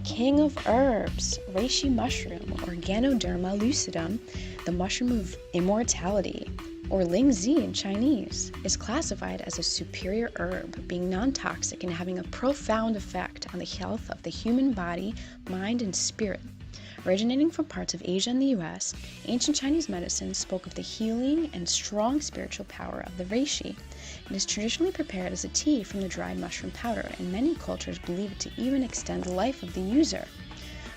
king of herbs, Reishi Mushroom, or Ganoderma Lucidum, the mushroom of immortality, or Ling Zhi in Chinese, is classified as a superior herb, being non-toxic and having a profound effect on the health of the human body, mind, and spirit. Originating from parts of Asia and the US, ancient Chinese medicine spoke of the healing and strong spiritual power of the reishi. It is traditionally prepared as a tea from the dried mushroom powder, and many cultures believe it to even extend the life of the user.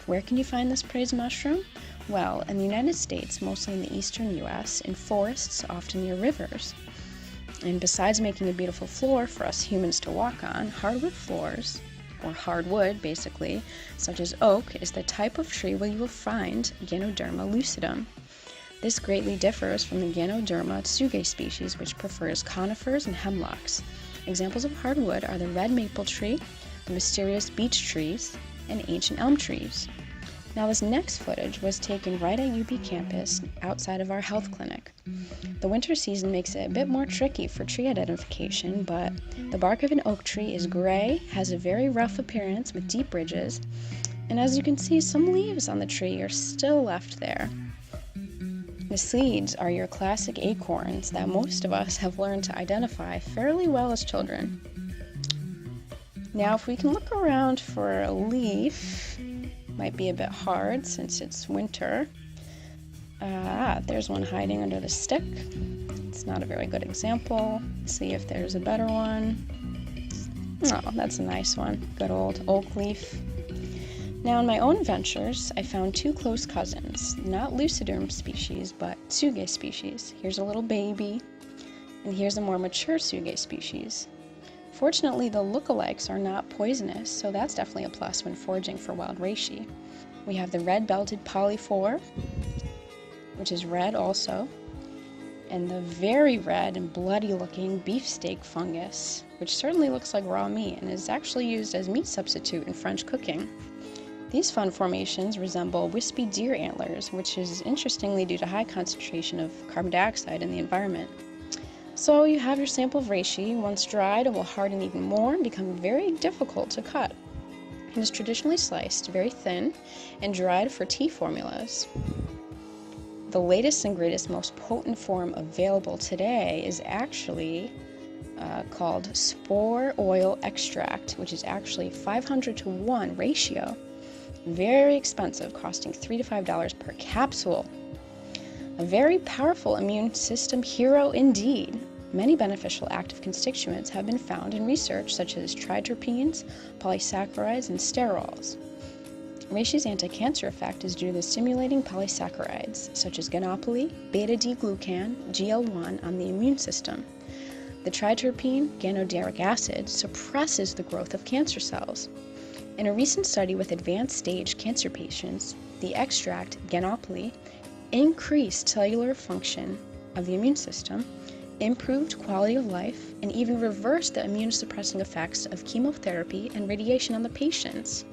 Where can you find this praised mushroom? Well, in the United States, mostly in the eastern US, in forests, often near rivers. And besides making a beautiful floor for us humans to walk on, hardwood floors, or hardwood basically, such as oak, is the type of tree where you will find Ganoderma lucidum. This greatly differs from the Ganoderma tsuge species, which prefers conifers and hemlocks. Examples of hardwood are the red maple tree, the mysterious beech trees, and ancient elm trees. Now, this next footage was taken right at UP campus outside of our health clinic. The winter season makes it a bit more tricky for tree identification, but the bark of an oak tree is gray, has a very rough appearance with deep ridges, and as you can see, some leaves on the tree are still left there. The seeds are your classic acorns that most of us have learned to identify fairly well as children. Now, if we can look around for a leaf, might be a bit hard since it's winter. There's one hiding under the stick. It's not a very good example. Let's see if there's a better one. Oh, that's a nice one. Good old oak leaf. Now, in my own ventures, I found two close cousins, not lucidum species, but tsuge species. Here's a little baby, and here's a more mature tsuge species. Fortunately, the lookalikes are not poisonous, so that's definitely a plus when foraging for wild reishi. We have the red-belted polyphore, which is red also, and the very red and bloody-looking beefsteak fungus, which certainly looks like raw meat and is actually used as meat substitute in French cooking. These fun formations resemble wispy deer antlers, which is interestingly due to high concentration of carbon dioxide in the environment. So you have your sample of reishi. Once dried, it will harden even more and become very difficult to cut. It is traditionally sliced very thin and dried for tea formulas. The latest and greatest, most potent form available today is actually called spore oil extract, which is actually 500 to 1 ratio. Very expensive, costing $3 to $5 per capsule. A very powerful immune system hero indeed. Many beneficial active constituents have been found in research, such as triterpenes, polysaccharides, and sterols. Reishi's anti-cancer effect is due to the stimulating polysaccharides, such as ganoderma, beta-D-glucan, GL1 on the immune system. The triterpene, ganoderic acid, suppresses the growth of cancer cells. In a recent study with advanced stage cancer patients, the extract, ganoderma, increased cellular function of the immune system, improved quality of life, and even reversed the immune suppressing effects of chemotherapy and radiation on the patients.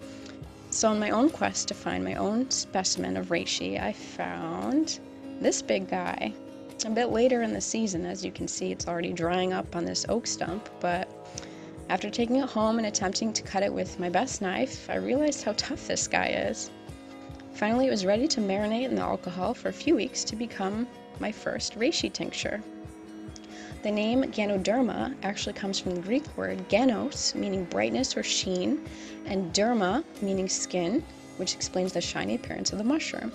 So in my own quest to find my own specimen of reishi, I found this big guy. A bit later in the season, as you can see, it's already drying up on this oak stump, but after taking it home and attempting to cut it with my best knife, I realized how tough this guy is. Finally, it was ready to marinate in the alcohol for a few weeks to become my first reishi tincture. The name Ganoderma actually comes from the Greek word ganos, meaning brightness or sheen, and derma, meaning skin, which explains the shiny appearance of the mushroom.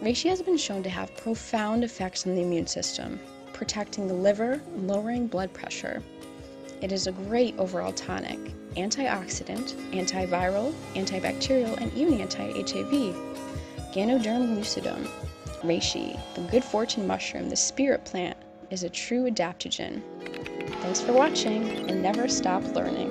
Reishi has been shown to have profound effects on the immune system, protecting the liver and lowering blood pressure. It is a great overall tonic, antioxidant, antiviral, antibacterial, and even anti-HIV. Ganoderma lucidum, reishi, the good fortune mushroom, the spirit plant, is a true adaptogen. Thanks for watching, and never stop learning.